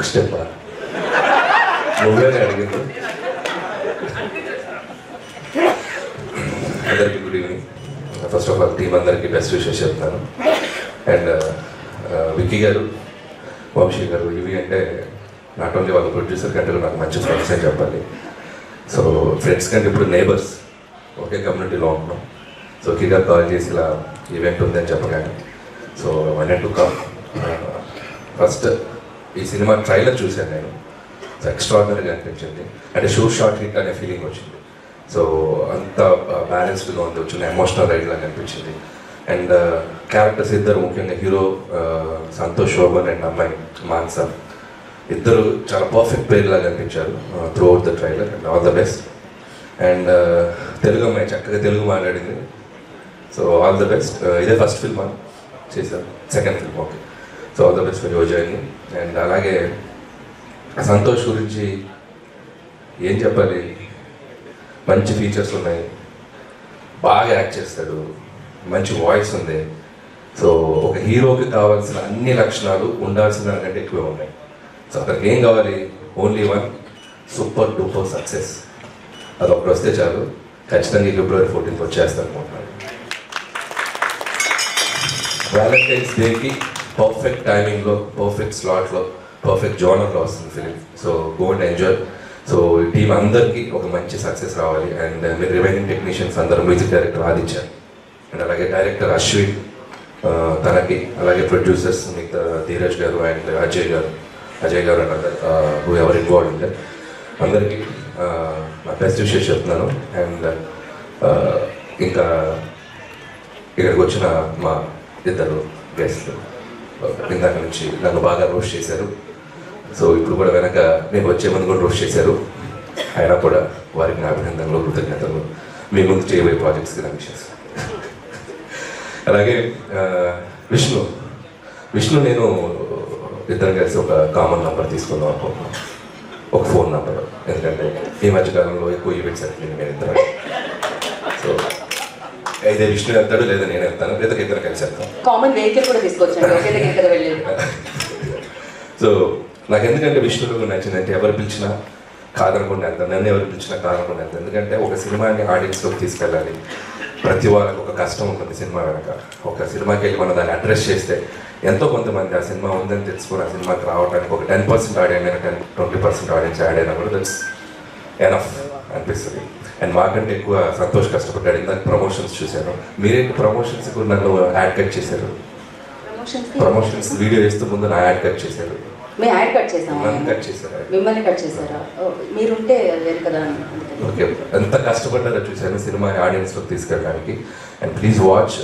Hook step నువ్వే అడిగింది. అందరికీ good evening. First of all team అందరికీ బెస్ట్ విషెస్ చెప్తాను. అండ్ విక్కీ గారు, వంశీ గారు, ఇవి అంటే నాట్ ఓన్లీ వాళ్ళ ప్రొడ్యూసర్ కంటే నాకు మంచి ఫ్రెండ్స్ అని చెప్పాలి. సో ఫ్రెండ్స్ కంటే ఇప్పుడు నేబర్స్, ఒకే కమ్యూనిటీలో ఉంటున్నాం. సో కిగా కాల్ చేసి ఇలా ఈవెంట్ ఉందని చెప్పగానే so one and to come. First ఈ సినిమా ట్రైలర్ చూశాను నేను. సో ఎక్స్ట్రాడినరీగా అనిపించింది. అంటే షార్ట్ హిట్ అనే ఫీలింగ్ వచ్చింది. సో అంత బ్యాలెన్స్డ్గా ఉంది, వచ్చిన ఎమోషనల్ రైడ్ లాగా అనిపించింది. అండ్ క్యారెక్టర్స్ ఇద్దరు, ముఖ్యంగా హీరో సంతోష్ శోభన్ అండ్ అమ్మాయి మాన్సా, ఇద్దరు చాలా పర్ఫెక్ట్ పేర్ లాగా అనిపించారు throughout the trailer. And all the best. And Telugu అమ్మాయి చక్కగా తెలుగు మాట్లాడింది. So all the best. ఇదే ఫస్ట్ ఫిల్మ్ చేశారు, second film. Okay. So all the best for your journey. And అలాగే సంతోష్ గురించి ఏం చెప్పాలి, మంచి ఫీచర్స్ ఉన్నాయి, బాగా యాక్ట్ చేస్తాడు, మంచి వాయిస్ ఉంది. సో ఒక హీరోకి కావాల్సిన అన్ని లక్షణాలు ఉండాల్సిన దానికంటే ఎక్కువే ఉన్నాయి. సో అతనికి ఏం కావాలి, only one super duper success. అది ఒకటి వస్తే చాలు. ఖచ్చితంగా ఫిబ్రవరి 14th వచ్చేస్తాను అనుకుంటున్నాను. వ్యాలంటైన్స్ డేకి పర్ఫెక్ట్ టైమింగ్లో, పర్ఫెక్ట్ స్లాట్లో, పర్ఫెక్ట్ జోనర్లో వస్తుంది film. So go and enjoy. So ఈ టీం అందరికీ ఒక మంచి సక్సెస్ రావాలి. అండ్ మీరు రిమైనింగ్ టెక్నీషియన్స్ అందరూ, మ్యూజిక్ డైరెక్టర్ ఆదిత్య, అండ్ అలాగే డైరెక్టర్ అశ్విన్, తనకి, అలాగే ప్రొడ్యూసర్స్ మిగతా ధీరజ్ గారు అండ్ అజయ్ గారు అండ్ హూ ఎవర్ ఇన్వాల్వ్ ఉండే అందరికీ నా బెస్ట్ విషయం చెప్తున్నాను. అండ్ ఇంకా ఇక్కడికి వచ్చిన మా ఇద్దరు గెస్ట్లు ఇందాక నుంచి నన్ను బాగా రోస్ట్ చేశారు. సో ఇప్పుడు కూడా వెనక నేను వచ్చే ముందు కూడా రోస్ట్ చేశారు. అయినా కూడా వారికి నా అభినందనలు, కృతజ్ఞతలు. మీ ముందు చేయబోయే ప్రాజెక్ట్స్కి నా విషయం. అలాగే విష్ణు నేను ఇద్దరం కలిసి ఒక కామన్ నెంబర్ తీసుకుందాం అనుకుంటున్నాం, ఒక ఫోన్ నెంబర్. ఎందుకంటే ఈ మధ్యకాలంలో ఎక్కువ ఈవెంట్స్ అవుతుంది నేను ఇద్దరం. సో అయితే విష్ణు వెళ్తాడు, లేదా నేను వెళ్తాను, లేదా ఇద్దరు కలిసి వెళ్తాం. కామన్ వెహికల్ కూడా తీసుకొచ్చాను. సో నాకు ఎందుకంటే విష్ణువు నచ్చిందంటే ఎవరు పిలిచినా కాదనకుండా వెళ్తాను, నన్ను ఎవరు పిలిచినా కాదనకుండా వెళ్తాను. ఎందుకంటే ఒక సినిమాని ఆడియన్స్లోకి తీసుకెళ్ళాలి. ప్రతి వాళ్ళకి ఒక కష్టం ఉంటుంది సినిమా వెనక. ఒక సినిమాకి వెళ్ళి మనం దాన్ని అడ్రస్ చేస్తే ఎంతో కొంతమంది ఆ సినిమా ఉందని తెలుసుకొని ఆ సినిమాకి రావడానికి ఒక 10% ఆడియన్ అయినా 20% ఆడియన్స్ యాడ్ అయినా కూడా దట్స్ ఎనఫ్ అనిపిస్తుంది. అండ్ మాకంటే ఎక్కువ సంతోష్ కష్టపడ్డాడు. ఇందాక ప్రమోషన్స్ చూశాను. మీరేంటి ప్రమోషన్స్ కూడా నన్ను యాడ్ కట్ చేశారు. ప్రమోషన్స్ వీడియో వేస్తూ ముందు నా యాడ్ కట్ చేశారు. మేము యాడ్ కట్ చేసాము, నన్ను కట్ చేశారు. మిమ్మల్ని కట్ చేశారా? మీరుంటే వేరు కదా. ఓకే, ఎంత కష్టపడ్డారో చూశాను సినిమాని ఆడియన్స్లోకి తీసుకెళ్ళడానికి. And please watch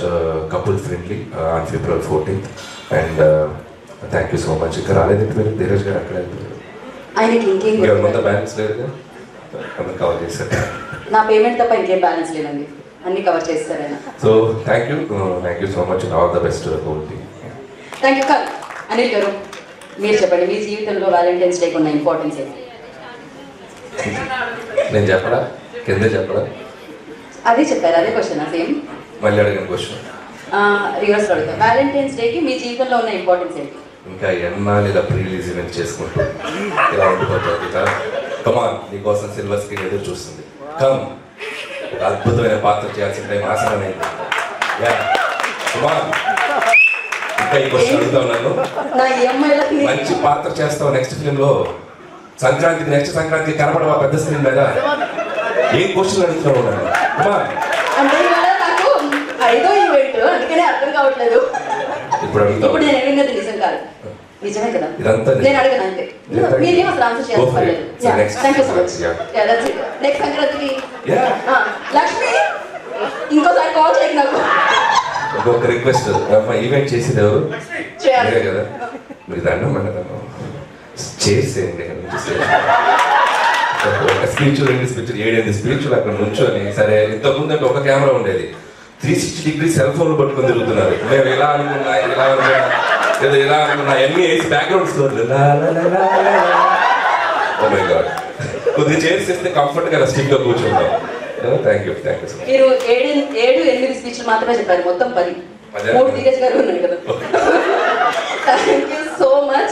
couple friendly on February 14th. And thank you so much. ఇక్కడ రాలేదు మీరు ధీరజ్ గారు, అక్కడ ఆయనకి ఇంకేం మొత్తం బ్యాలెన్స్ లేదుగా, అందరు కవర్ చేశారు. నా పేమెంట్ తప్ప ఇంకేం బ్యాలెన్స్ లేదండి, అన్ని కవర్ చేస్తారు ఆయన. So thank you so much. All the best whole team. Thank you. Anil గారు, మీరు చెప్పండి, మీ జీవితంలో వ్యాలంటైన్స్ డేకి ఉన్న ఇంపార్టెన్స్ ఏంటి? నేను చెప్పడా, కిందే చెప్పడా? అదే చెప్పారు, అదే క్వశ్చన్. సేమ్ మళ్ళీ అడిగిన క్వశ్చన్ రివర్స్ అడుగుతా. వ్యాలంటైన్స్ డేకి మీ జీవితంలో ఉన్న ఇంపార్టెన్స్ ఏంటి? ఇంకా ఎన్నాళ్ళు ఇలా ప్రీ రిలీజ్ ఈవెంట్ చేసుకుంటూ ఇలా ఉండిపోతుంది. కమాన్, నీకోసం సిల్వర్ స్క్రీన్ ఎదురు చూస్తుంది. కమ్, ఒక అద్భుతమైన పాత్ర చేయాల్సిన టైం ఆసనమైంది. కమాన్, ఇంకా ఈ క్వశ్చన్ అడుగుతా ఉన్నాను. మంచి పాత్ర చేస్తావు నెక్స్ట్ ఫిల్మ్ లో. సంక్రాంతికి, నెక్స్ట్ సంక్రాంతికి కనపడవా పెద్ద స్క్రీన్ మీద? ఏం క్వశ్చన్ అడుగుతున్నావు నన్ను? అంటే నాకు ఐదో ఈవెంట్, అందుకనే అర్థం కావట్లేదు. ఇప్పుడు నేను విన్నది నిజం కాదు, నిజమే కదా. నేను అడగను అంతే, మీరేం అసలు ఆన్సర్ చేయాలి. Thank you so much. Next సంక్రాంతికి లక్ష్మి ఇంకోసారి కాల్ చేయండి నాకు. ఇంకొక రిక్వెస్ట్, ఈవెంట్ చేసేది ఎవరు? మీరే కదా. మీరు దండం పెట్టడం చేసేయండి. ఒక స్పీచ్, 2 స్పీచ్, 7 స్పీచ్లు అక్కడ నుంచొని. సరే, ఇంతకుముందు అంటే ఒక కెమెరా ఉండేది, 360 degrees సెల్ ఫోన్లు పట్టుకొని తిరుగుతున్నారు. మేము ఇలా అనుకున్నా, ఇలా అనుకున్నా, ఏదో ఇలా అనుకున్నా, అన్ని వేసి బ్యాక్గ్రౌండ్ స్టోర్లు. ఓ మై గాడ్, కొద్దిగా చేస్తే కంఫర్ట్గా స్టిక్గా కూర్చుంటాం. Thank you so much. మీరు 7-8 స్పీచ్లు మాత్రమే చెప్పారు, మొత్తం 10. 3 ధీరజ్ గారు ఉన్నాయి కదా. Thank you so much.